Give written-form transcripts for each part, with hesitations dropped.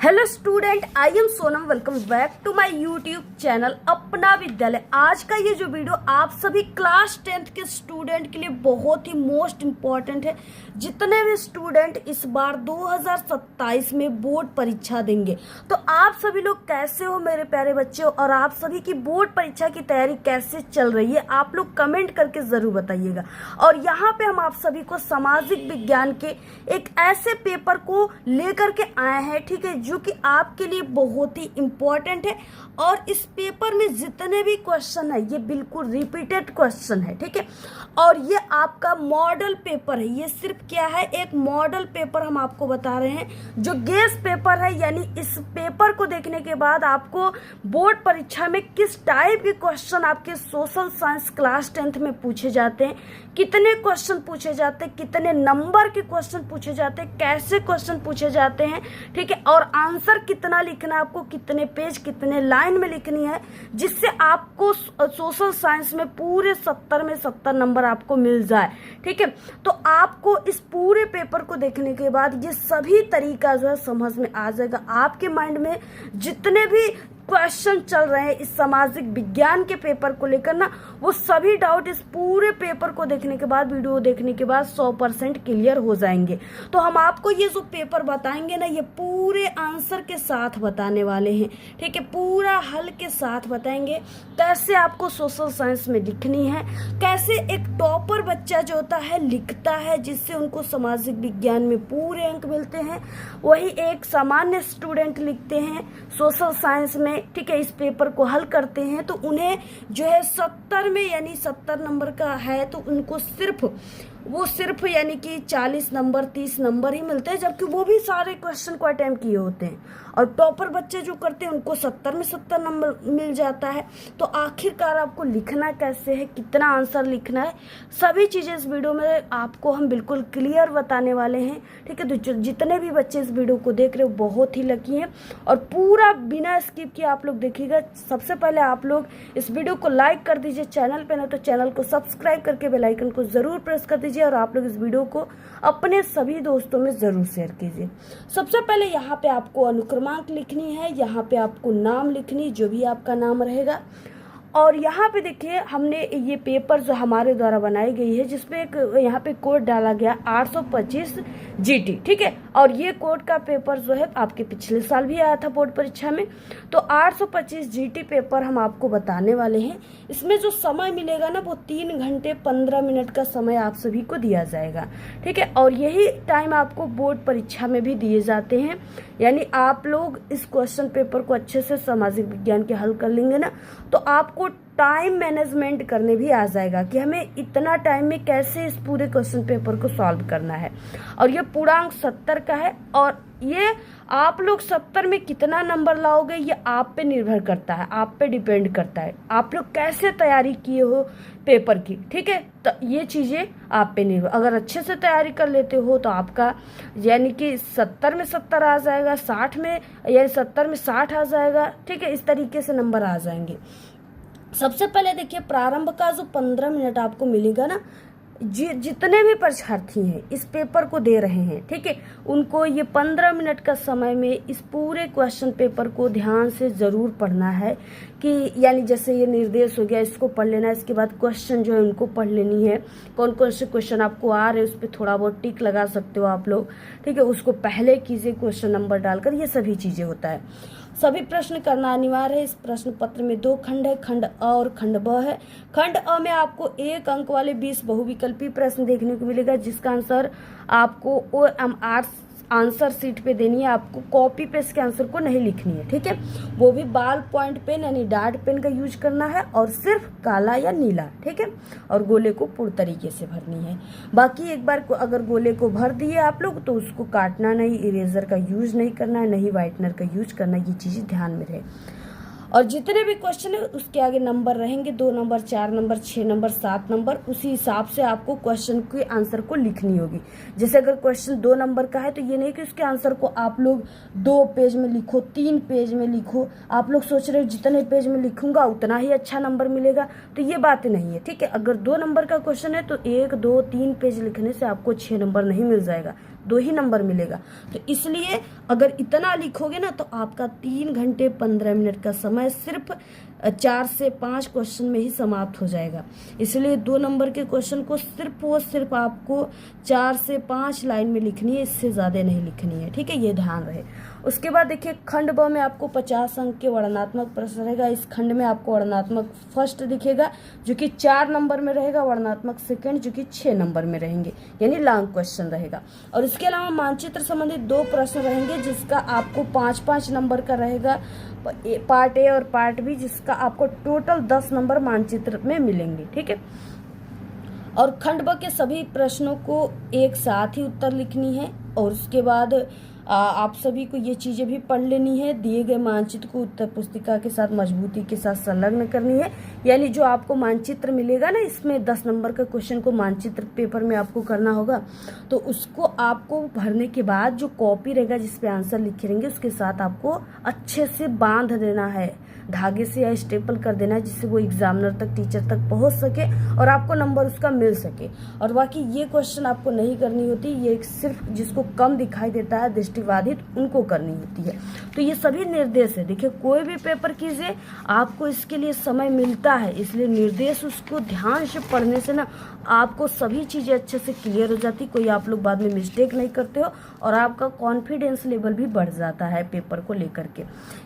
Hello student, I am Sonam. Welcome back to my YouTube channel Apna Vidyalaya. आज का ये जो वीडियो आप सभी क्लास 10th के स्टूडेंट के लिए बहुत ही मोस्ट इम्पॉर्टेंट है। जितने भी स्टूडेंट इस बार 2027 में बोर्ड परीक्षा देंगे, तो आप सभी लोग कैसे हो मेरे प्यारे बच्चे, और आप सभी की बोर्ड परीक्षा की तैयारी कैसे चल रही है, आप लोग कमेंट करके जरूर बताइएगा। और यहाँ पे हम आप सभी को सामाजिक विज्ञान के एक ऐसे पेपर को लेकर के आए हैं, ठीक है, जो कि आपके लिए बहुत ही इम्पोर्टेंट है। और इस पेपर में जितने भी क्वेश्चन है ये बिल्कुल रिपीटेड क्वेश्चन है, ठीक है। और ये आपका मॉडल पेपर है। ये सिर्फ क्या है, एक मॉडल पेपर हम आपको बता रहे हैं जो गेस पेपर है। यानी इस पेपर को देखने के बाद आपको बोर्ड परीक्षा में किस टाइप के क्वेश्चन आपके सोशल साइंस क्लास 10th में पूछे जाते हैं, कितने क्वेश्चन पूछे जाते हैं, कितने नंबर के क्वेश्चन पूछे जाते हैं, कैसे क्वेश्चन पूछे जाते हैं, ठीक है। और आंसर कितना लिखना है आपको, कितने पेज कितने लाइन में लिखनी है, जिससे आपको सोशल साइंस में पूरे 70 में 70 नंबर आपको मिल जाए, ठीक है। तो आपको इस पूरे पेपर को देखने के बाद ये सभी तरीका जो है समझ में आ जाएगा। आपके माइंड में जितने भी क्वेश्चन चल रहे हैं इस सामाजिक विज्ञान के पेपर को लेकर ना, वो सभी डाउट इस पूरे पेपर को देखने के बाद, वीडियो देखने के बाद 100% क्लियर हो जाएंगे। तो हम आपको ये जो पेपर बताएंगे ना, ये पूरे आंसर के साथ बताने वाले हैं, ठीक है। पूरा हल के साथ बताएंगे कैसे आपको सोशल साइंस में लिखनी है, कैसे एक टॉपर बच्चा जो होता है लिखता है जिससे उनको सामाजिक विज्ञान में पूरे अंक मिलते हैं, वही एक सामान्य स्टूडेंट लिखते हैं सोशल साइंस में, ठीक है। इस पेपर को हल करते हैं तो उन्हें जो है 70 में, यानी 70 नंबर का है तो उनको सिर्फ यानी कि 40 नंबर 30 नंबर ही मिलते हैं, जबकि वो भी सारे क्वेश्चन को अटेम्प्ट किए होते हैं। और टॉपर बच्चे जो करते हैं उनको 70 में 70 नंबर मिल जाता है। तो आखिरकार आपको लिखना कैसे है, कितना आंसर लिखना है, सभी चीज़ें इस वीडियो में आपको हम बिल्कुल क्लियर बताने वाले हैं, ठीक है। तो जितने भी बच्चे इस वीडियो को देख रहे हो बहुत ही लकी हैं, और पूरा बिना स्किप किए आप लोग देखिएगा। सबसे पहले आप लोग इस वीडियो को लाइक कर दीजिए, चैनल पे ना तो चैनल को सब्सक्राइब करके बेल आइकन को जरूर प्रेस कर दीजिए, और आप लोग इस वीडियो को अपने सभी दोस्तों में जरूर शेयर कीजिए। सबसे पहले यहाँ पे आपको अनुक्रमांक लिखनी है, यहाँ पे आपको नाम लिखनी, जो भी आपका नाम रहेगा। और यहाँ पे देखिए हमने ये पेपर जो हमारे द्वारा बनाई गई है, जिसमें एक यहाँ पे कोड डाला गया 825 GT, ठीक है। और ये कोड का पेपर जो है आपके पिछले साल भी आया था बोर्ड परीक्षा में। तो 825 GT पेपर हम आपको बताने वाले हैं। इसमें जो समय मिलेगा ना, वो 3 घंटे 15 मिनट का समय आप सभी को दिया जाएगा, ठीक है। और यही टाइम आपको बोर्ड परीक्षा में भी दिए जाते हैं। यानी आप लोग इस क्वेश्चन पेपर को अच्छे से सामाजिक विज्ञान के हल कर लेंगे ना, तो आपको टाइम मैनेजमेंट करने भी आ जाएगा कि हमें इतना टाइम में कैसे इस पूरे क्वेश्चन पेपर को सॉल्व करना है। और ये पूर्णांक 70 का है, और ये आप लोग 70 में कितना नंबर लाओगे ये आप पे निर्भर करता है, आप पे डिपेंड करता है, आप लोग कैसे तैयारी किए हो पेपर की, ठीक है। तो ये चीज़ें आप पे निर्भर, अगर अच्छे से तैयारी कर लेते हो तो आपका यानी कि 70 में 70 आ जाएगा, 60 में यानी 70 में 60 आ जाएगा, ठीक है। इस तरीके से नंबर आ जाएंगे। सबसे पहले देखिए प्रारंभ का जो 15 मिनट आपको मिलेगा ना, जितने भी परीक्षार्थी हैं इस पेपर को दे रहे हैं, ठीक है, उनको ये 15 मिनट का समय में इस पूरे क्वेश्चन पेपर को ध्यान से ज़रूर पढ़ना है। कि यानी जैसे ये निर्देश हो गया, इसको पढ़ लेना है, इसके बाद क्वेश्चन जो है उनको पढ़ लेनी है। कौन कौन से क्वेश्चन आपको आ रहे हैं उस पर थोड़ा बहुत टिक लगा सकते हो आप लोग, ठीक है। उसको पहले कीजिए क्वेश्चन नंबर डालकर, ये सभी चीज़ें होता है। सभी प्रश्न करना अनिवार्य है। इस प्रश्न पत्र में 2 खंड है, खंड अ और खंड ब है। खंड अ में आपको 1 अंक वाले 20 बहुविकल्पी प्रश्न देखने को मिलेगा, जिसका आंसर आपको OMR आंसर सीट पे देनी है। आपको कॉपी पे इसके आंसर को नहीं लिखनी है, ठीक है। वो भी बाल पॉइंट पेन यानी डार्ट पेन का यूज करना है, और सिर्फ काला या नीला, ठीक है। और गोले को पूर्ण तरीके से भरनी है। बाकी एक बार अगर गोले को भर दिए आप लोग तो उसको काटना नहीं, इरेजर का यूज नहीं करना है, नहीं व्हाइटनर का यूज करना है। ये चीज़ें ध्यान में रहे। और जितने भी क्वेश्चन है उसके आगे नंबर रहेंगे, 2 नंबर 4 नंबर 6 नंबर 7 नंबर। उसी हिसाब से आपको क्वेश्चन के आंसर को लिखनी होगी। जैसे अगर क्वेश्चन 2 नंबर का है तो ये नहीं कि उसके आंसर को आप लोग 2 पेज में लिखो, 3 पेज में लिखो। आप लोग सोच रहे हो जितने पेज में लिखूंगा उतना ही अच्छा नंबर मिलेगा, तो ये बात नहीं है, ठीक है। अगर 2 नंबर का क्वेश्चन है तो 1 2 3 पेज लिखने से आपको 6 नंबर नहीं मिल जाएगा। 2 ही नंबर मिलेगा। तो इसलिए अगर इतना लिखोगे ना तो आपका 3 घंटे 15 मिनट का समय सिर्फ 4 से 5 क्वेश्चन में ही समाप्त हो जाएगा। इसलिए 2 नंबर के क्वेश्चन को सिर्फ आपको 4 से 5 लाइन में लिखनी है, इससे ज़्यादा नहीं लिखनी है, ठीक है, ये ध्यान रहे। उसके बाद देखिए खंड ब में आपको 50 अंक के वर्णनात्मक प्रश्न रहेगा। इस खंड में आपको वर्णनात्मक फर्स्ट दिखेगा जो कि 4 नंबर में रहेगा, वर्णनात्मक सेकंड जो कि 6 नंबर में रहेंगे, यानी लॉन्ग क्वेश्चन रहेगा। और इसके अलावा मानचित्र संबंधित 2 प्रश्न रहेंगे जिसका आपको 5-5 नंबर का रहेगा, पार्ट ए और पार्ट बी, जिसका आपको टोटल 10 नंबर मानचित्र में मिलेंगे, ठीक है। और खंड ब के सभी प्रश्नों को एक साथ ही उत्तर लिखनी है। और उसके बाद आप सभी को ये चीज़ें भी पढ़ लेनी है। दिए गए मानचित्र को उत्तर पुस्तिका के साथ मजबूती के साथ संलग्न करनी है, यानी जो आपको मानचित्र मिलेगा ना, इसमें 10 नंबर का क्वेश्चन को मानचित्र पेपर में आपको करना होगा, तो उसको आपको भरने के बाद जो कॉपी रहेगा जिस पे आंसर लिखे रहेंगे उसके साथ आपको अच्छे से बांध देना है, धागे से या स्टेपल कर देना है, जिससे वो एग्जामिनर तक, टीचर तक पहुंच सके और आपको नंबर उसका मिल सके। और बाकी ये क्वेश्चन आपको नहीं करनी होती, ये सिर्फ जिसको कम दिखाई देता है, दृष्टिबाधित, उनको करनी होती है। तो ये सभी निर्देश है। देखिए कोई भी पेपर कीजिए आपको इसके लिए समय मिलता है, इसलिए निर्देश उसको ध्यान से पढ़ने से ना आपको सभी चीज़ें अच्छे से क्लियर हो जाती, कोई आप लोग बाद में मिस्टेक नहीं करते हो और आपका कॉन्फिडेंस लेवल भी बढ़ जाता है पेपर को लेकर के।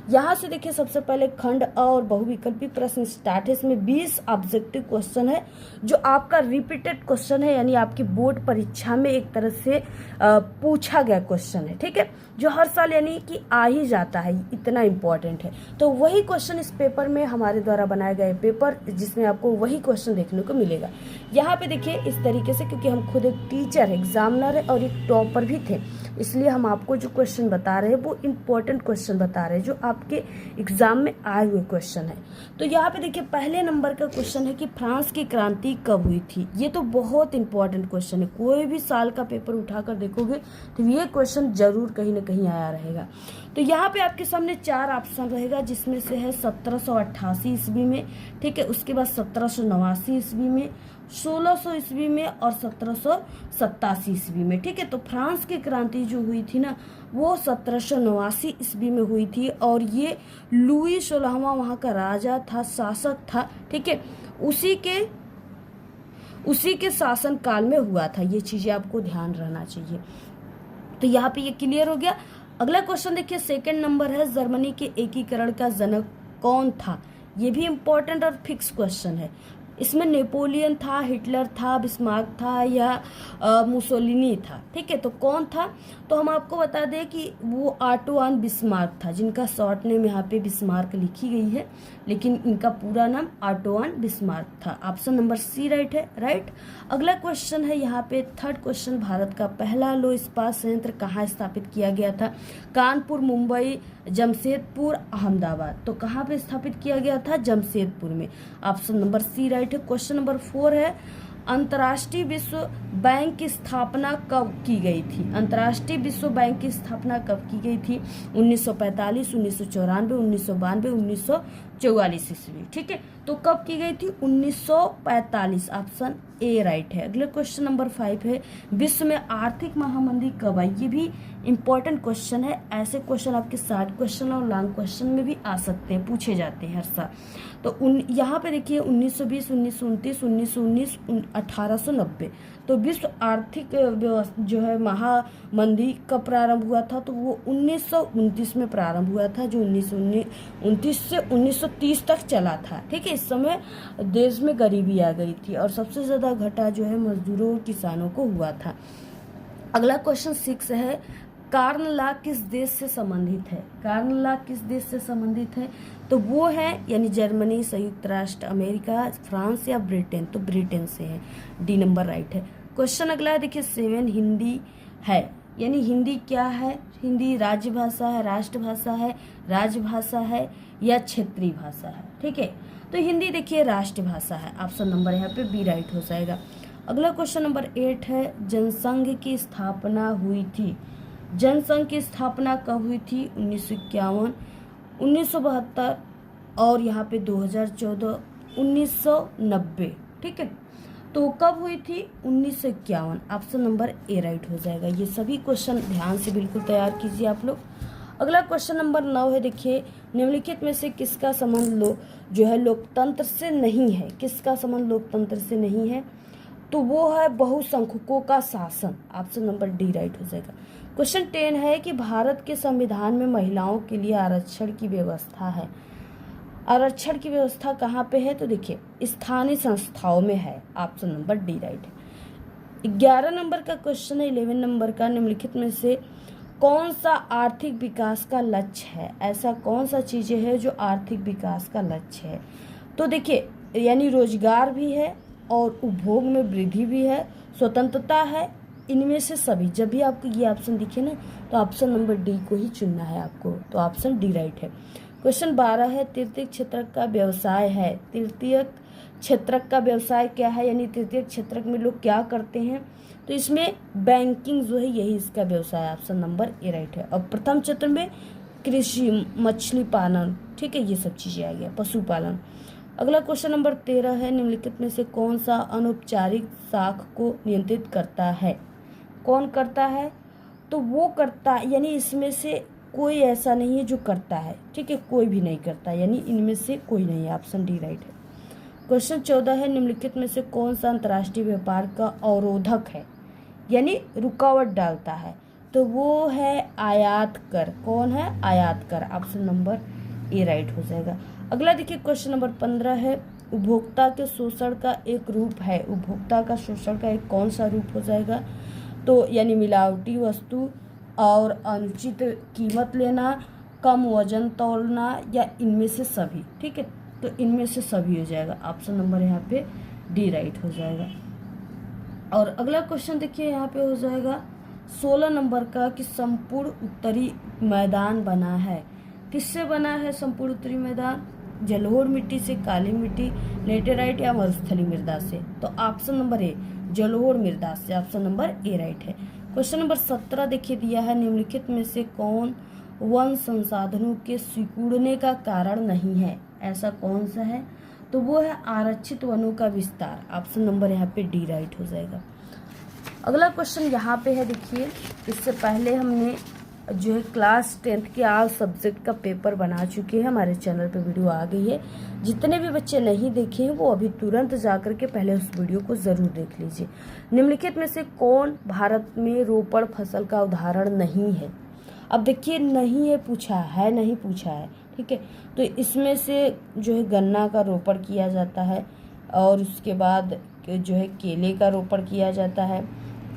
यहाँ से देखिए सबसे पहले खंड अ और बहुविकल्पी प्रश्न स्टार्ट है। इसमें 20 ऑब्जेक्टिव क्वेश्चन है जो आपका रिपीटेड क्वेश्चन है, यानी आपकी बोर्ड परीक्षा में एक तरह से पूछा गया क्वेश्चन है, ठीक है, जो हर साल यानी कि आ ही जाता है, इतना इम्पोर्टेंट है। तो वही क्वेश्चन इस पेपर में हमारे द्वारा बनाया गया पेपर, जिसमें आपको वही क्वेश्चन देखने को मिलेगा। यहाँ पे देखिए इस तरीके से, क्योंकि हम खुद एक टीचर, एग्जामिनर है और एक टॉपर भी थे, इसलिए हम आपको जो क्वेश्चन बता रहे हैं वो इम्पोर्टेंट क्वेश्चन बता रहे हैं जो आपके एग्जाम में आए हुए क्वेश्चन है। तो यहाँ पे देखिए पहले नंबर का क्वेश्चन है कि फ्रांस की क्रांति कब हुई थी। ये तो बहुत इंपॉर्टेंट क्वेश्चन है, कोई भी साल का पेपर उठाकर देखोगे तो ये क्वेश्चन जरूर कहीं ना कहीं आया रहेगा। तो यहाँ पे आपके सामने 4 ऑप्शन रहेगा, जिसमें से है 1788 ईस्वी में, ठीक है, उसके बाद 1789 ईस्वी में, 1600 ईस्वी में और 1787 ईस्वी में, ठीक है। तो फ्रांस की क्रांति जो हुई थी ना वो 1789 ईस्वी में हुई थी और ये लुई 16वां वहाँ का राजा था, शासक था, ठीक है, उसी के शासन काल में हुआ था। ये चीजें आपको ध्यान रहना चाहिए। तो यहाँ पे ये क्लियर हो गया। अगला क्वेश्चन देखिए, सेकंड नंबर है, जर्मनी के एकीकरण का जनक कौन था। ये भी इम्पोर्टेंट और फिक्स क्वेश्चन है। इसमें नेपोलियन था, हिटलर था, बिस्मार्क था या मुसोलिनी था, ठीक है। तो कौन था, तो हम आपको बता दें कि वो ऑटो-आन बिस्मार्क था, जिनका शॉर्ट नेम यहाँ पे बिस्मार्क लिखी गई है, लेकिन इनका पूरा नाम ऑटो-आन बिस्मार्क था। ऑप्शन नंबर सी राइट है, राइट। अगला क्वेश्चन है यहाँ पे थर्ड क्वेश्चन, भारत का पहला लौह इस्पात संयंत्र कहाँ स्थापित किया गया था। कानपुर, मुंबई, जमशेदपुर, अहमदाबाद। तो कहाँ पे स्थापित किया गया था, जमशेदपुर में। ऑप्शन नंबर सी राइट है। क्वेश्चन नंबर 4 है, अंतर्राष्ट्रीय विश्व बैंक की स्थापना कब की गई थी। अंतर्राष्ट्रीय विश्व बैंक की स्थापना कब की गई थी, 1945, 1994, 1992, 1944 ईस्वी, ठीक है। तो कब की गई थी, 1945, ऑप्शन ए राइट है। अगले क्वेश्चन नंबर 5 है, विश्व में आर्थिक महामंदी कब आई। ये भी इंपॉर्टेंट क्वेश्चन है। ऐसे क्वेश्चन आपके शॉर्ट क्वेश्चन और लॉन्ग क्वेश्चन में भी आ सकते हैं, पूछे जाते हैं हर साल। तो यहाँ पे देखिए 1920, 1929, 1919, 1890। तो विश्व आर्थिक जो है महामंदी कब प्रारंभ हुआ था, तो वो 1929 में प्रारंभ हुआ था, जो 1929 से 1930 तक चला था, ठीक है। इस समय देश में गरीबी आ गई थी और सबसे ज्यादा घाटा जो है मजदूरों और किसानों को हुआ था। अगला क्वेश्चन 6 है, कार्ल लॉ किस देश से संबंधित है। कार्ल लॉ किस देश से संबंधित है, तो वो है यानी जर्मनी, संयुक्त राष्ट्र अमेरिका, फ्रांस या ब्रिटेन। तो ब्रिटेन से है, डी नंबर राइट है। क्वेश्चन अगला है देखिए 7, हिंदी है, यानी हिंदी क्या है। हिंदी राज्य भाषा है, राष्ट्रभाषा है, राजभाषा है या क्षेत्रीय भाषा है, ठीक है। तो हिंदी देखिए राष्ट्रभाषा है, ऑप्शन नंबर यहाँ पे बी राइट हो जाएगा। अगला क्वेश्चन नंबर 8 है, जनसंघ की स्थापना हुई थी। जनसंघ की स्थापना कब हुई थी, 1951, 1972 और यहाँ पे 2014, 1990, ठीक है। तो कब हुई थी? 1951। ऑप्शन नंबर ए राइट हो जाएगा। ये सभी क्वेश्चन ध्यान से बिल्कुल तैयार कीजिए आप लोग। अगला क्वेश्चन नंबर 9 है, देखिए निम्नलिखित में से किसका संबंध जो है लोकतंत्र से नहीं है? किसका संबंध लोकतंत्र से नहीं है? तो वो है बहुसंख्यकों का शासन। ऑप्शन नंबर डी राइट हो जाएगा। क्वेश्चन 10 है कि भारत के संविधान में महिलाओं के लिए आरक्षण की व्यवस्था है। आरक्षण की व्यवस्था कहाँ पे है? तो देखिए स्थानीय संस्थाओं में है। ऑप्शन नंबर डी राइट है। 11 नंबर का क्वेश्चन है, 11 नंबर का, निम्नलिखित में से कौन सा आर्थिक विकास का लक्ष्य है? ऐसा कौन सा चीजें है जो आर्थिक विकास का लक्ष्य है? तो देखिए यानी रोजगार भी है और उपभोग में वृद्धि भी है, स्वतंत्रता है, इनमें से सभी। जब भी आपको ये ऑप्शन दिखे ना तो ऑप्शन नंबर डी को ही चुनना है आपको। तो ऑप्शन डी राइट है। क्वेश्चन 12 है, तृतीयक क्षेत्रक का व्यवसाय है। तृतीयक क्षेत्रक का व्यवसाय क्या है? यानी तृतीयक क्षेत्रक में लोग क्या करते हैं? तो इसमें बैंकिंग जो है यही इसका व्यवसाय। ऑप्शन नंबर ए राइट है। और प्रथम क्षेत्र में कृषि, मछली पालन, ठीक है, ये सब चीजें आ गया, पशुपालन। अगला क्वेश्चन नंबर 13 है, निम्नलिखित में से कौन सा अनौपचारिक शाख को नियंत्रित करता है? कौन करता है? तो वो करता, यानी इसमें से कोई ऐसा नहीं है जो करता है, ठीक है, कोई भी नहीं करता, यानी इनमें से कोई नहीं है। ऑप्शन डी राइट है। क्वेश्चन 14 है, निम्नलिखित में से कौन सा अंतर्राष्ट्रीय व्यापार का अवरोधक है, यानी रुकावट डालता है? तो वो है आयात कर। कौन है? आयात कर। ऑप्शन नंबर ए राइट हो जाएगा। अगला देखिए क्वेश्चन नंबर 15 है, उपभोक्ता के शोषण का एक रूप है। उपभोक्ता का शोषण का एक कौन सा रूप हो जाएगा? तो यानी मिलावटी वस्तु और अनुचित कीमत लेना, कम वजन तौलना, या इनमें से सभी, ठीक है, तो इनमें से सभी हो जाएगा। ऑप्शन नंबर यहाँ पे डी राइट हो जाएगा। और अगला क्वेश्चन देखिए यहाँ पे हो जाएगा 16 नंबर का, कि संपूर्ण उत्तरी मैदान बना है। किससे बना है संपूर्ण उत्तरी मैदान? जलोढ़ मिट्टी से, काली मिट्टी, लेटेराइट या मरुस्थलीय मृदा से? तो ऑप्शन नंबर ए जलोढ़ मृदा से। ऑप्शन नंबर ए राइट है। क्वेश्चन नंबर 17 देखिए दिया है, निम्नलिखित में से कौन वन संसाधनों के सिकुड़ने का कारण नहीं है? ऐसा कौन सा है? तो वो है आरक्षित वनों का विस्तार। ऑप्शन नंबर यहाँ पे डी राइट हो जाएगा। अगला क्वेश्चन यहाँ पे है, देखिए इससे पहले हमने जो है क्लास 10th के ऑल सब्जेक्ट का पेपर बना चुके हैं, हमारे चैनल पे वीडियो आ गई है। जितने भी बच्चे नहीं देखे हैं वो अभी तुरंत जाकर के पहले उस वीडियो को ज़रूर देख लीजिए। निम्नलिखित में से कौन भारत में रोपण फसल का उदाहरण नहीं है? अब देखिए नहीं है पूछा है, नहीं पूछा है, ठीक है, तो इसमें से जो है गन्ना का रोपण किया जाता है, और उसके बाद जो है केले का रोपण किया जाता है,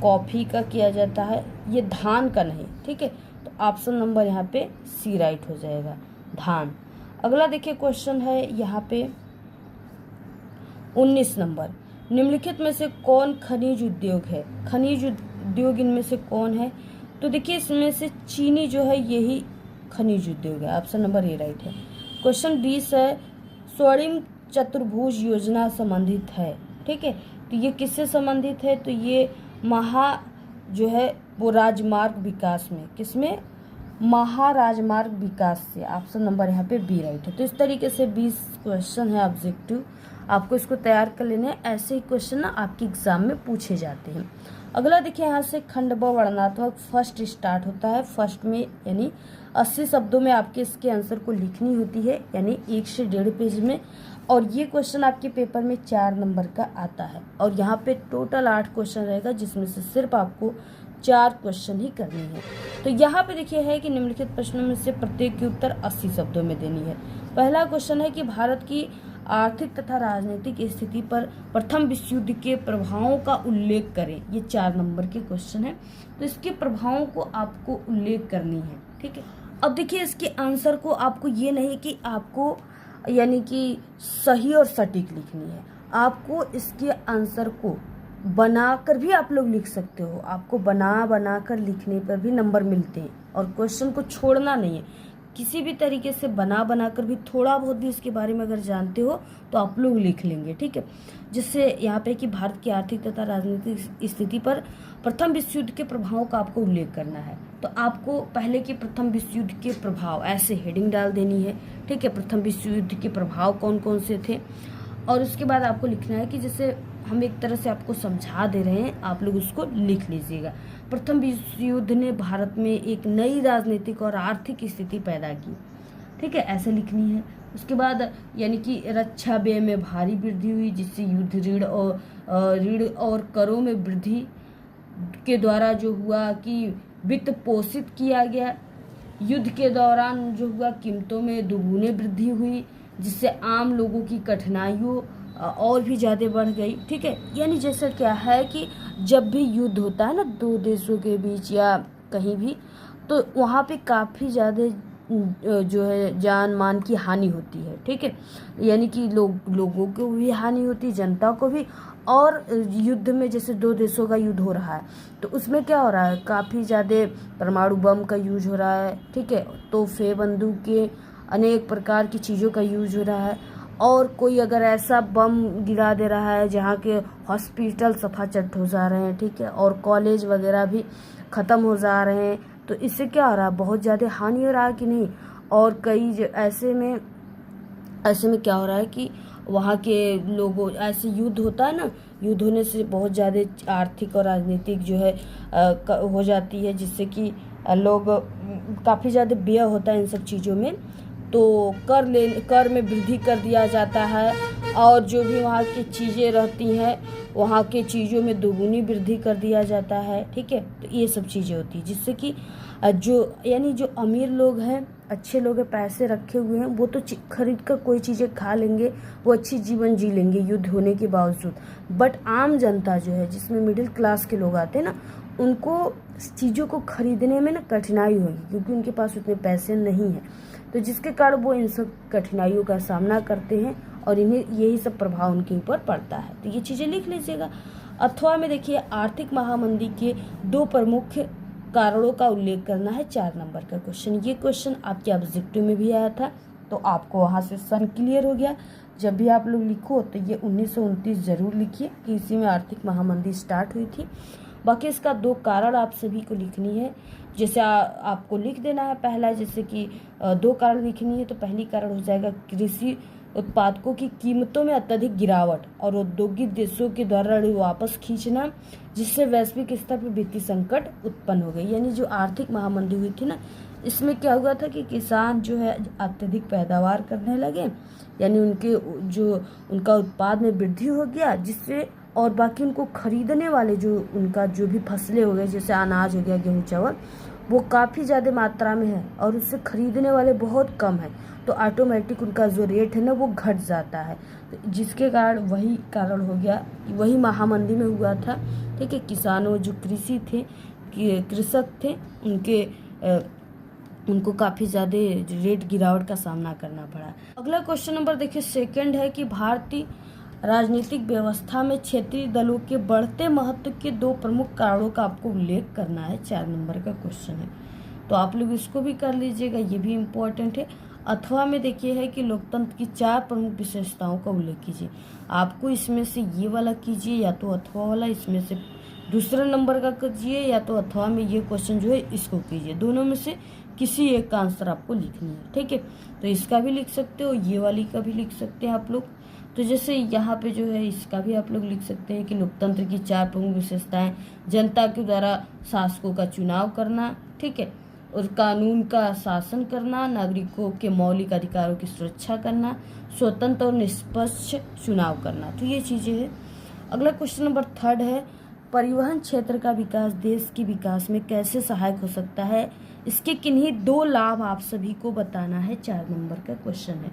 कॉफ़ी का किया जाता है, ये धान का नहीं, ठीक है, तो ऑप्शन नंबर यहाँ पे सी राइट हो जाएगा, धान। अगला देखिए क्वेश्चन है यहाँ पे 19 नंबर, निम्नलिखित में से कौन खनिज उद्योग है? खनिज उद्योग इनमें से कौन है? तो देखिए इसमें से चीनी जो है यही खनिज उद्योग है। ऑप्शन नंबर ए राइट है। क्वेश्चन 20 है, स्वर्णिम चतुर्भुज योजना संबंधित है, ठीक है, तो ये किससे संबंधित है? तो ये जो है वो राजमार्ग विकास में, किसमें? महाराजमार्ग विकास से। ऑप्शन नंबर यहाँ पे बी राइट है। तो इस तरीके से 20 क्वेश्चन है ऑब्जेक्टिव, आपको इसको तैयार कर लेना है। ऐसे ही क्वेश्चन ना आपके एग्जाम में पूछे जाते हैं। अगला देखिए यहाँ से खंड ब वर्णनात्मक फर्स्ट स्टार्ट होता है। फर्स्ट में यानी 80 शब्दों में आपके इसके आंसर को लिखनी होती है, यानी 1 से 1.5 पेज में। और ये क्वेश्चन आपके पेपर में 4 नंबर का आता है, और यहाँ पे टोटल 8 क्वेश्चन रहेगा, जिसमें से सिर्फ आपको 4 क्वेश्चन ही करनी है। तो यहाँ पे देखिए है कि निम्नलिखित प्रश्नों में से प्रत्येक की उत्तर 80 शब्दों में देनी है। पहला क्वेश्चन है कि भारत की आर्थिक तथा राजनीतिक स्थिति पर प्रथम विश्व युद्ध के प्रभावों का उल्लेख करें। ये 4 नंबर के क्वेश्चन है, तो इसके प्रभावों को आपको उल्लेख करनी है, ठीक है। अब देखिए इसके आंसर को आपको ये नहीं कि आपको यानी कि सही और सटीक लिखनी है, आपको इसके आंसर को बनाकर भी आप लोग लिख सकते हो। आपको बना कर लिखने पर भी नंबर मिलते हैं, और क्वेश्चन को छोड़ना नहीं है। किसी भी तरीके से बना कर भी थोड़ा बहुत भी इसके बारे में अगर जानते हो तो आप लोग लिख लेंगे, ठीक है। जिससे यहाँ पे कि भारत की आर्थिक तथा राजनीतिक स्थिति पर प्रथम विश्व युद्ध के प्रभावों का आपको उल्लेख करना है। तो आपको पहले के प्रथम विश्व युद्ध के प्रभाव ऐसे हेडिंग डाल देनी है, ठीक है। प्रथम विश्व युद्ध के प्रभाव कौन कौन से थे, और उसके बाद आपको लिखना है कि जैसे हम एक तरह से आपको समझा दे रहे हैं, आप लोग उसको लिख लीजिएगा। प्रथम विश्व युद्ध ने भारत में एक नई राजनीतिक और आर्थिक स्थिति पैदा की, ठीक है, ऐसे लिखनी है। उसके बाद यानी कि रक्षा व्यय में भारी वृद्धि हुई, जिससे युद्ध ऋण और करों में वृद्धि के द्वारा जो हुआ कि वित्त पोषित किया गया। युद्ध के दौरान जो हुआ कीमतों में दुगुने वृद्धि हुई, जिससे आम लोगों की कठिनाइयों और भी ज़्यादा बढ़ गई, ठीक है। यानी जैसे क्या है कि जब भी युद्ध होता है ना दो देशों के बीच या कहीं भी, तो वहाँ पे काफ़ी ज़्यादा जो है जान मान की हानि होती है, ठीक है। यानी कि लोगों को भी हानि होती है, जनता को भी। और युद्ध में जैसे दो देशों का युद्ध हो रहा है, तो उसमें क्या हो रहा है, काफ़ी ज़्यादा परमाणु बम का यूज हो रहा है, ठीक है, तोहफे, बंदूकें, अनेक प्रकार की चीज़ों का यूज हो रहा है। और कोई अगर ऐसा बम गिरा दे रहा है जहाँ के हॉस्पिटल सफाचट हो जा रहे हैं, ठीक है, और कॉलेज वगैरह भी ख़त्म हो जा रहे हैं, तो इससे क्या हो रहा है, बहुत ज़्यादा हानि हो रहा है कि नहीं। और कई ऐसे में क्या हो रहा है कि वहाँ के लोगों, ऐसे युद्ध होता है ना, युद्ध होने से बहुत ज़्यादा आर्थिक और राजनीतिक जो है हो जाती है, जिससे कि लोग काफ़ी ज़्यादा व्यय होता है इन सब चीज़ों में। तो कर में वृद्धि कर दिया जाता है, और जो भी वहाँ की चीज़ें रहती हैं वहाँ के चीज़ों में दोगुनी वृद्धि कर दिया जाता है, ठीक है। तो ये सब चीज़ें होती हैं, जिससे कि जो अमीर लोग हैं, अच्छे लोग हैं, पैसे रखे हुए हैं, वो तो खरीद कर कोई चीज़ें खा लेंगे, वो अच्छी जीवन जी लेंगे युद्ध होने के बावजूद। बट आम जनता जो है, जिसमें मिडिल क्लास के लोग आते हैं ना, उनको चीज़ों को खरीदने में ना कठिनाई होगी, क्योंकि उनके पास उतने पैसे नहीं हैं। तो जिसके कारण वो इन सब कठिनाइयों का सामना करते हैं, और इन्हें यही सब प्रभाव उनके ऊपर पड़ता है। तो ये चीज़ें लिख लीजिएगा। अथवा में देखिए, आर्थिक महामंदी के 2 प्रमुख कारणों का उल्लेख करना है, 4 नंबर का क्वेश्चन। ये क्वेश्चन आपके ऑब्जेक्टिव में भी आया था, तो आपको वहाँ से सन क्लियर हो गया। जब भी आप लोग लिखो तो ये 1929 जरूर लिखिए कि इसी में आर्थिक महामंदी स्टार्ट हुई थी। बाकी इसका 2 कारण आप सभी को लिखनी है। जैसे आपको लिख देना है पहला, जैसे कि 2 कारण लिखनी है, तो पहली कारण हो जाएगा कृषि उत्पादकों की कीमतों में अत्यधिक गिरावट और औद्योगिक देशों के द्वारा ऋण वापस खींचना, जिससे वैश्विक स्तर पर वित्तीय संकट उत्पन्न हो गई। यानी जो आर्थिक महामंदी हुई थी ना, इसमें क्या हुआ था कि किसान जो है अत्यधिक पैदावार करने लगे, यानी उनका उत्पाद में वृद्धि हो गया, जिससे और बाकी उनको खरीदने वाले उनका जो भी फसलें हो गए, जैसे अनाज हो गया, गेहूँ चावल, वो काफ़ी ज़्यादा मात्रा में है और उससे खरीदने वाले बहुत कम है, तो ऑटोमेटिक उनका जो रेट है ना वो घट जाता है। तो जिसके कारण वही कारण हो गया, वही महामंदी में हुआ था, ठीक है। किसानों जो कृषक थे उनको काफ़ी ज़्यादा रेट गिरावट का सामना करना पड़ा। अगला क्वेश्चन नंबर देखिए, सेकंड है कि भारतीय राजनीतिक व्यवस्था में क्षेत्रीय दलों के बढ़ते महत्व के 2 प्रमुख कारणों का आपको उल्लेख करना है, 4 नंबर का क्वेश्चन है, तो आप लोग इसको भी कर लीजिएगा, ये भी इम्पोर्टेंट है। अथवा में देखिए है कि लोकतंत्र की 4 प्रमुख विशेषताओं का उल्लेख कीजिए। आपको इसमें से ये वाला कीजिए या तो अथवा वाला, इसमें से दूसरे नंबर का कीजिए या तो अथवा में ये क्वेश्चन जो है इसको कीजिए। दोनों में से किसी एक का आंसर आपको लिखनी है, ठीक है। तो इसका भी लिख सकते हो, ये वाली का भी लिख सकते हैं आप लोग। तो जैसे यहाँ पे जो है इसका भी आप लोग लिख सकते हैं कि लोकतंत्र की 4 प्रमुख विशेषताएं: जनता के द्वारा शासकों का चुनाव करना, ठीक है, और कानून का शासन करना, नागरिकों के मौलिक अधिकारों की सुरक्षा करना, स्वतंत्र और निष्पक्ष चुनाव करना। तो ये चीज़ें हैं। अगला क्वेश्चन नंबर 3 है, परिवहन क्षेत्र का विकास देश के विकास में कैसे सहायक हो सकता है, इसके किन्हीं 2 लाभ आप सभी को बताना है, 4 नंबर का क्वेश्चन है।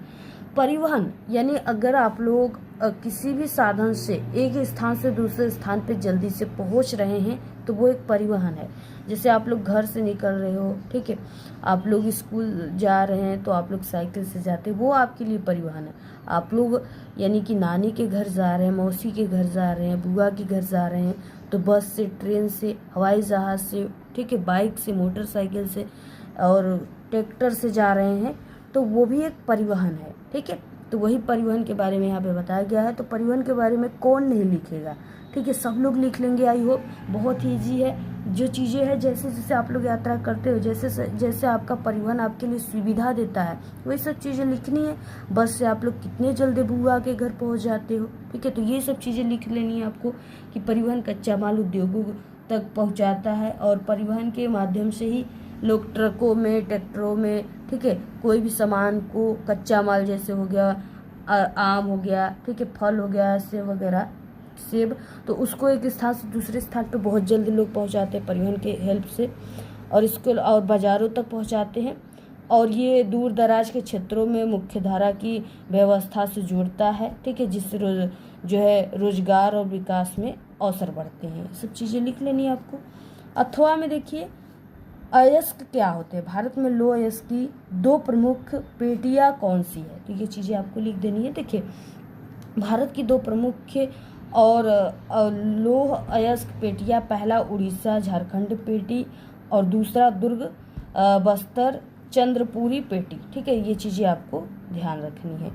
परिवहन यानी अगर आप लोग किसी भी साधन से एक स्थान से दूसरे स्थान पे जल्दी से पहुंच रहे हैं, तो वो एक परिवहन है। जैसे आप लोग घर से निकल रहे हो, ठीक है, आप लोग स्कूल जा रहे हैं तो आप लोग साइकिल से जाते, वो आपके लिए परिवहन है। आप लोग यानी कि नानी के घर जा रहे हैं, मौसी के घर जा रहे हैं, बुआ के घर जा रहे हैं, तो बस से, ट्रेन से, हवाई जहाज़ से, ठीक है, बाइक से, मोटरसाइकिल से और ट्रैक्टर से जा रहे हैं, तो वो भी एक परिवहन है, ठीक है। तो वही परिवहन के बारे में यहाँ पे बताया गया है। तो परिवहन के बारे में कौन नहीं लिखेगा, ठीक है, सब लोग लिख लेंगे। आई होप बहुत ही ईजी है। जो चीज़ें हैं जैसे जैसे आप लोग यात्रा करते हो, जैसे जैसे आपका परिवहन आपके लिए सुविधा देता है, वही सब चीज़ें लिखनी है। बस से आप लोग कितने जल्दी बुआ के घर पहुंच जाते हो, ठीक है, तो ये सब चीज़ें लिख लेनी है आपको कि परिवहन कच्चा माल उद्योगों तक पहुंचाता है और परिवहन के माध्यम से ही लोग ट्रकों में, ट्रैक्टरों में, ठीक है, कोई भी सामान को, कच्चा माल जैसे हो गया आम हो गया, ठीक है, फल हो गया, सेब वगैरह, सेब, तो उसको एक स्थान से दूसरे स्थान पे बहुत जल्दी लोग पहुंचाते हैं परिवहन के हेल्प से, और इसको और बाज़ारों तक पहुंचाते हैं। और ये दूर दराज के क्षेत्रों में मुख्य धारा की व्यवस्था से जोड़ता है, ठीक है, जिससे जो है रोजगार और विकास में अवसर बढ़ते हैं। सब चीज़ें लिख लेनी है आपको। अथवा में देखिए अयस्क क्या होते हैं। भारत में लौह अयस्क की दो प्रमुख पेटियां कौन सी है, तो ये चीज़ें आपको लिख देनी है। देखिए भारत की दो प्रमुख और लौह अयस्क पेटियां, पहला उड़ीसा झारखंड पेटी और दूसरा दुर्ग बस्तर चंद्रपुरी पेटी, ठीक है, ये चीज़ें आपको ध्यान रखनी है।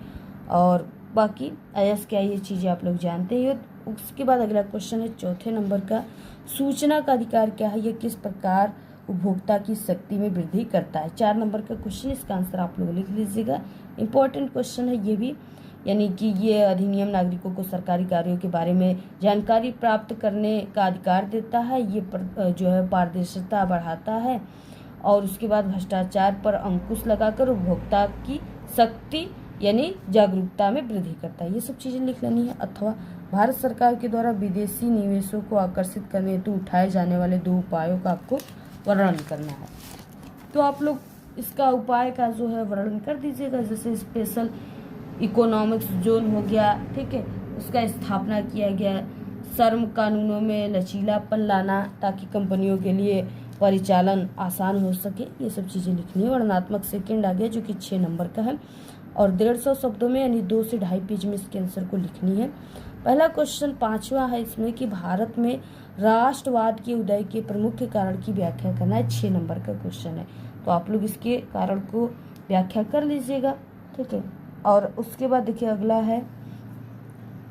और बाकी अयस्क क्या, ये चीज़ें आप लोग जानते हैं। उसके बाद अगला क्वेश्चन है चौथे नंबर का, सूचना का अधिकार क्या है, ये किस प्रकार उपभोक्ता की शक्ति में वृद्धि करता है। 4 नंबर का क्वेश्चन, इसका आंसर आप लोग लिख लीजिएगा। इंपॉर्टेंट क्वेश्चन है ये भी, यानी कि ये अधिनियम नागरिकों को सरकारी कार्यों के बारे में जानकारी प्राप्त करने का अधिकार देता है। ये जो है पारदर्शिता बढ़ाता है और उसके बाद भ्रष्टाचार पर अंकुश लगाकर उपभोक्ता की शक्ति यानी जागरूकता में वृद्धि करता है। ये सब चीज़ें लिख लेनी है। अथवा भारत सरकार के द्वारा विदेशी निवेशों को आकर्षित करने हेतु उठाए जाने वाले 2 उपायों का आपको वर्णन करना है। तो आप लोग इसका उपाय का जो है वर्णन कर दीजिएगा। जैसे स्पेशल इकोनॉमिक्स जोन हो गया, ठीक है, उसका स्थापना किया गया। श्रम कानूनों में लचीलापन लाना ताकि कंपनियों के लिए परिचालन आसान हो सके, ये सब चीज़ें लिखनी है। वर्णनात्मक सेकंड आ गया जो कि 6 नंबर का है और 150 शब्दों में यानी 2 से 2.5 पेज में इसके आंसर को लिखनी है। पहला क्वेश्चन 5वां है इसमें कि भारत में राष्ट्रवाद के उदय के प्रमुख कारण की व्याख्या करना है। 6 नंबर का क्वेश्चन है, तो आप लोग इसके कारण को व्याख्या कर लीजिएगा, ठीक है। और उसके बाद देखिए अगला है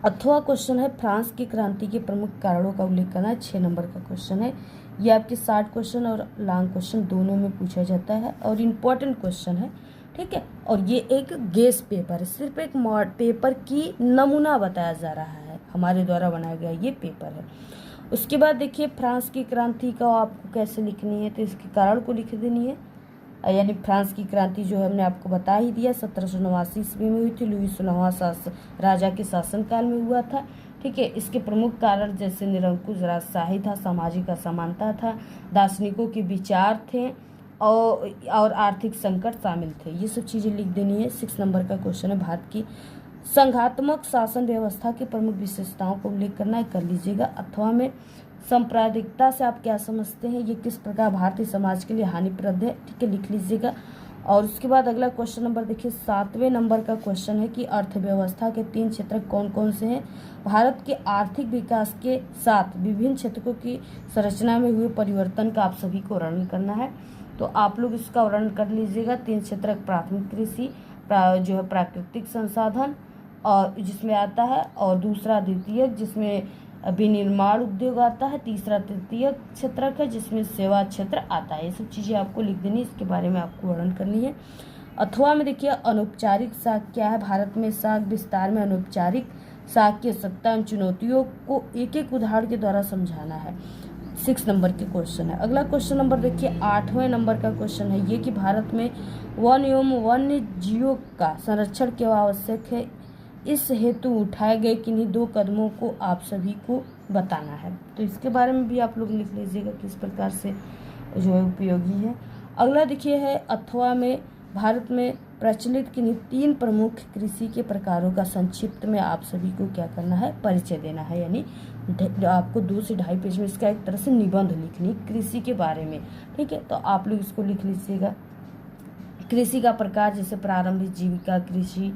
अथवा क्वेश्चन है, फ्रांस की क्रांति के प्रमुख कारणों का उल्लेख करना है। 6 नंबर का क्वेश्चन है। ये आपके शॉर्ट क्वेश्चन और लॉन्ग क्वेश्चन दोनों में पूछा जाता है और इम्पोर्टेंट क्वेश्चन है, ठीक है। और ये एक गेस पेपर है, सिर्फ एक पेपर की नमूना बताया जा रहा है, हमारे द्वारा बनाया गया ये पेपर है। उसके बाद देखिए फ्रांस की क्रांति का आपको कैसे लिखनी है, तो इसके कारण को लिख देनी है। यानी फ्रांस की क्रांति जो है हमने आपको बता ही दिया, 1789 ईस्वी में हुई थी। लुई 16वां राजा के शासनकाल में हुआ था, ठीक है। इसके प्रमुख कारण जैसे निरंकुश राजशाही था, सामाजिक असमानता था, दार्शनिकों के विचार थे और आर्थिक संकट शामिल थे। ये सब चीज़ें लिख देनी है। 6 नंबर का क्वेश्चन है, भारत की संघात्मक शासन व्यवस्था की प्रमुख विशेषताओं को उल्लेख करना है, कर लीजिएगा। अथवा में सांप्रदायिकता से आप क्या समझते हैं, ये किस प्रकार भारतीय समाज के लिए हानिप्रद है, ठीक है, लिख लीजिएगा। और उसके बाद अगला क्वेश्चन नंबर देखिए 7वें नंबर का क्वेश्चन है कि अर्थव्यवस्था के 3 क्षेत्र कौन कौन से हैं। भारत के आर्थिक विकास के साथ विभिन्न क्षेत्रों की संरचना में हुए परिवर्तन का आप सभी को वर्णन करना है, तो आप लोग इसका वर्णन कर लीजिएगा। 3 क्षेत्र, प्राथमिक कृषि, जो है प्राकृतिक संसाधन और जिसमें आता है, और दूसरा द्वितीय जिसमें विनिर्माण उद्योग आता है, तीसरा तृतीय क्षेत्र है जिसमें सेवा क्षेत्र आता है। ये सब चीज़ें आपको लिख देनी, इसके बारे में आपको वर्णन करनी है। अथवा में देखिए अनौपचारिक साख क्या है, भारत में साख विस्तार में अनौपचारिक साख की आवश्यकता एवं चुनौतियों को एक एक उदाहरण के द्वारा समझाना है। 6 नंबर के क्वेश्चन है। अगला क्वेश्चन नंबर देखिए 8वें नंबर का क्वेश्चन है ये कि भारत में वन एवं वन्य जीवों का संरक्षण क्यों आवश्यक है, इस हेतु उठाए गए किन्हीं 2 कदमों को आप सभी को बताना है। तो इसके बारे में भी आप लोग लिख लीजिएगा किस प्रकार से जो है उपयोगी है। अगला देखिए है अथवा में भारत में प्रचलित किन्हीं 3 प्रमुख कृषि के प्रकारों का संक्षिप्त में आप सभी को क्या करना है, परिचय देना है। यानी आपको 2 से 2.5 पेज में इसका एक तरह से निबंध लिखनी कृषि के बारे में, ठीक है। तो आप लोग इसको लिख लीजिएगा। कृषि का प्रकार जैसे प्रारंभिक जीविका कृषि,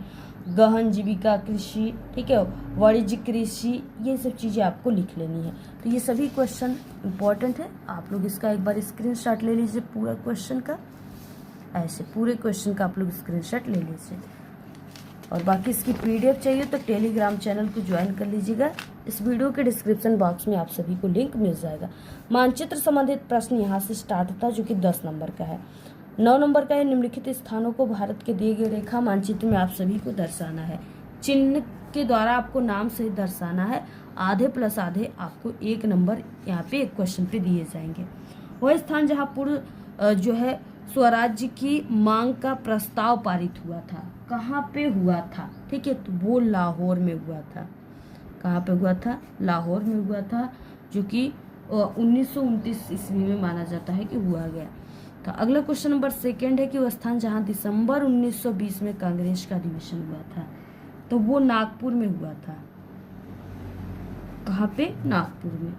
गहन जीविका कृषि, ठीक है, वाणिज्यिक कृषि, ये सब चीज़ें आपको लिख लेनी है। तो ये सभी क्वेश्चन इंपॉर्टेंट है, आप लोग इसका एक बार स्क्रीनशॉट ले लीजिए पूरा क्वेश्चन का, ऐसे पूरे क्वेश्चन का आप लोग स्क्रीनशॉट ले लीजिए। और बाकी इसकी पीडीएफ चाहिए तो टेलीग्राम चैनल को ज्वाइन कर लीजिएगा। इस वीडियो के डिस्क्रिप्शन बॉक्स में आप सभी को लिंक मिल जाएगा। मानचित्र संबंधित प्रश्न यहाँ से स्टार्ट होता है, जो कि 10 नंबर का है। 9 नंबर का है, निम्नलिखित स्थानों को भारत के दिए गए रेखा मानचित्र में आप सभी को दर्शाना है। चिन्ह के द्वारा आपको नाम सहित दर्शाना है। आधे प्लस आधे आपको 1 नंबर यहाँ पे एक क्वेश्चन पे दिए जाएंगे। वह स्थान जहाँ पूर्व जो है स्वराज्य की मांग का प्रस्ताव पारित हुआ था, कहाँ पे हुआ था? ठीक है, तो वो लाहौर में हुआ था। कहाँ पे हुआ था? लाहौर में हुआ था, जो कि 1929 ईस्वी में माना जाता है कि हुआ गया। तो अगला क्वेश्चन नंबर 2 है कि वह स्थान जहाँ दिसंबर 1920 में कांग्रेस का अधिवेशन हुआ था, तो वो नागपुर में हुआ था। कहाँ पे? नागपुर में।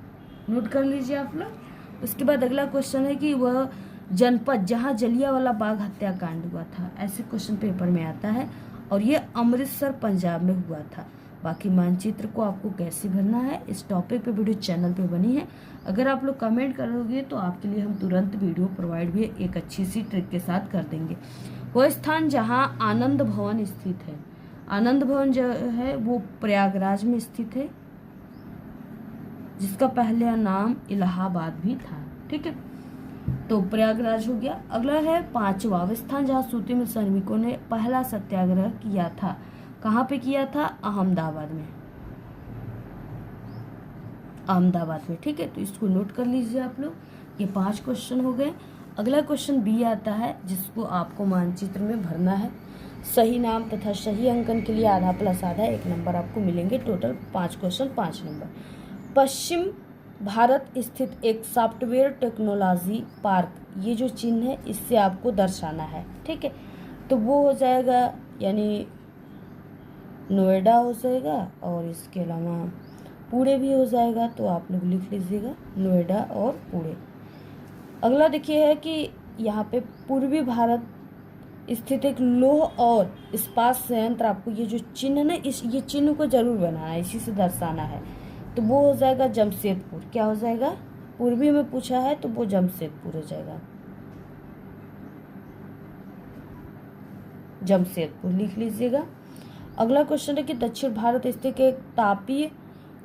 नोट कर लीजिए आप लोग। उसके बाद अगला क्वेश्चन है कि वह जनपद जहाँ जलियांवाला बाग हत्याकांड हुआ था, ऐसे क्वेश्चन पेपर में आता है, और ये अमृतसर पंजाब में हुआ था। बाकी मानचित्र को आपको कैसे भरना है, इस टॉपिक पे वीडियो चैनल पे बनी है। अगर आप लोग कमेंट करोगे तो आपके लिए हम तुरंत वीडियो प्रोवाइड भी एक अच्छी सी ट्रिक के साथ कर देंगे। वह स्थान जहाँ आनंद भवन स्थित है, आनंद भवन जो है वो प्रयागराज में स्थित है, जिसका पहले नाम इलाहाबाद भी था। ठीक है, तो प्रयागराज हो गया। अगला है 5वां, वह स्थान जहाँ सूती मिल श्रमिकों ने पहला सत्याग्रह किया था, कहाँ पे किया था? अहमदाबाद में। अहमदाबाद में। ठीक है, तो इसको नोट कर लीजिए आप लोग। ये 5 क्वेश्चन हो गए। अगला क्वेश्चन बी आता है, जिसको आपको मानचित्र में भरना है। सही नाम तथा सही अंकन के लिए आधा प्लस आधा 1 नंबर आपको मिलेंगे। Total 5 question 5 number. पश्चिम भारत स्थित एक सॉफ्टवेयर टेक्नोलॉजी पार्क, ये जो चिन्ह है इससे आपको दर्शाना है। ठीक है, तो वो हो जाएगा यानी नोएडा हो जाएगा, और इसके अलावा पुणे भी हो जाएगा, तो आप लोग लिख लीजिएगा नोएडा और पुणे। अगला देखिए है कि यहाँ पे पूर्वी भारत स्थित एक लौह और इस्पात संयंत्र, आपको ये जो चिन्ह ना ये चिन्ह को जरूर बनाना है, इसी से दर्शाना है। तो वो हो जाएगा जमशेदपुर। क्या हो जाएगा? पूर्वी में पूछा है तो वो जमशेदपुर हो जाएगा। जमशेदपुर लिख लीजिएगा। अगला क्वेश्चन है कि दक्षिण भारत स्थित एक तापीय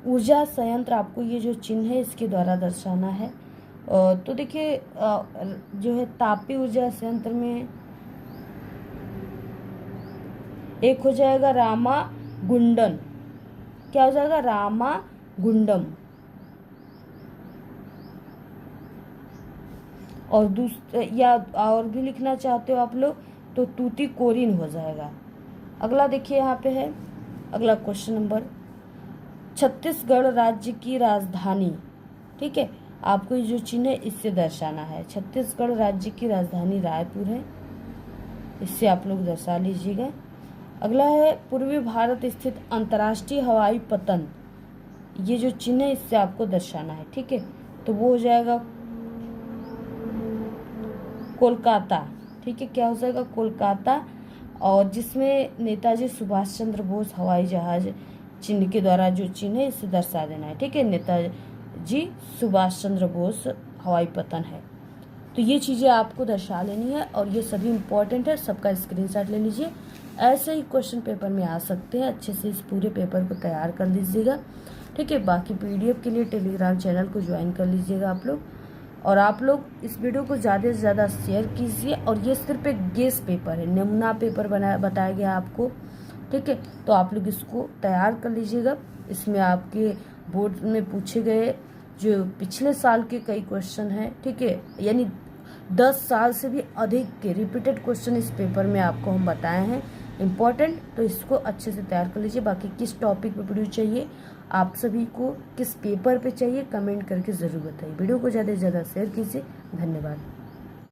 ऊर्जा संयंत्र, आपको ये जो चिन्ह है इसके द्वारा दर्शाना है। तो देखिए जो है तापीय ऊर्जा संयंत्र में एक हो जाएगा रामा गुंडन। क्या हो जाएगा? रामा गुंडम। और दूसरा या और भी लिखना चाहते हो आप लोग तो तूतीकोरिन हो जाएगा। अगला देखिए यहाँ पे है अगला क्वेश्चन नंबर, छत्तीसगढ़ राज्य की राजधानी। ठीक है, आपको ये जो चिन्ह है इससे दर्शाना है। छत्तीसगढ़ राज्य की राजधानी रायपुर है, इससे आप लोग दर्शा लीजिएगा। अगला है पूर्वी भारत स्थित अंतर्राष्ट्रीय हवाई पतन, ये जो चिन्ह है इससे आपको दर्शाना है। ठीक है, तो वो हो जाएगा कोलकाता। ठीक है, क्या हो जाएगा? कोलकाता, और जिसमें नेताजी सुभाष चंद्र बोस हवाई जहाज चिन्ह के द्वारा जो चिन्ह है इसे दर्शा देना है। ठीक है, नेताजी सुभाष चंद्र बोस हवाई पतन है। तो ये चीज़ें आपको दर्शा लेनी है, और ये सभी इम्पोर्टेंट है, सबका स्क्रीनशॉट ले लीजिए। ऐसे ही क्वेश्चन पेपर में आ सकते हैं, अच्छे से इस पूरे पेपर को तैयार कर लीजिएगा। ठीक है, बाकी पीडीएफ के लिए टेलीग्राम चैनल को ज्वाइन कर लीजिएगा आप लोग, और आप लोग इस वीडियो को ज़्यादा से ज़्यादा शेयर कीजिए। और ये सिर्फ एक गेस पेपर है, नमूना पेपर बताया गया आपको। ठीक है, तो आप लोग इसको तैयार कर लीजिएगा। इसमें आपके बोर्ड में पूछे गए जो पिछले साल के कई क्वेश्चन हैं। ठीक है, यानी 10 साल से भी अधिक के रिपीटेड क्वेश्चन इस पेपर में आपको हम बताए हैं इम्पॉर्टेंट, तो इसको अच्छे से तैयार कर लीजिए। बाकी किस टॉपिक पे वीडियो चाहिए, आप सभी को किस पेपर पे चाहिए, कमेंट करके ज़रूर बताइए। वीडियो को ज़्यादा से ज़्यादा शेयर कीजिए। धन्यवाद।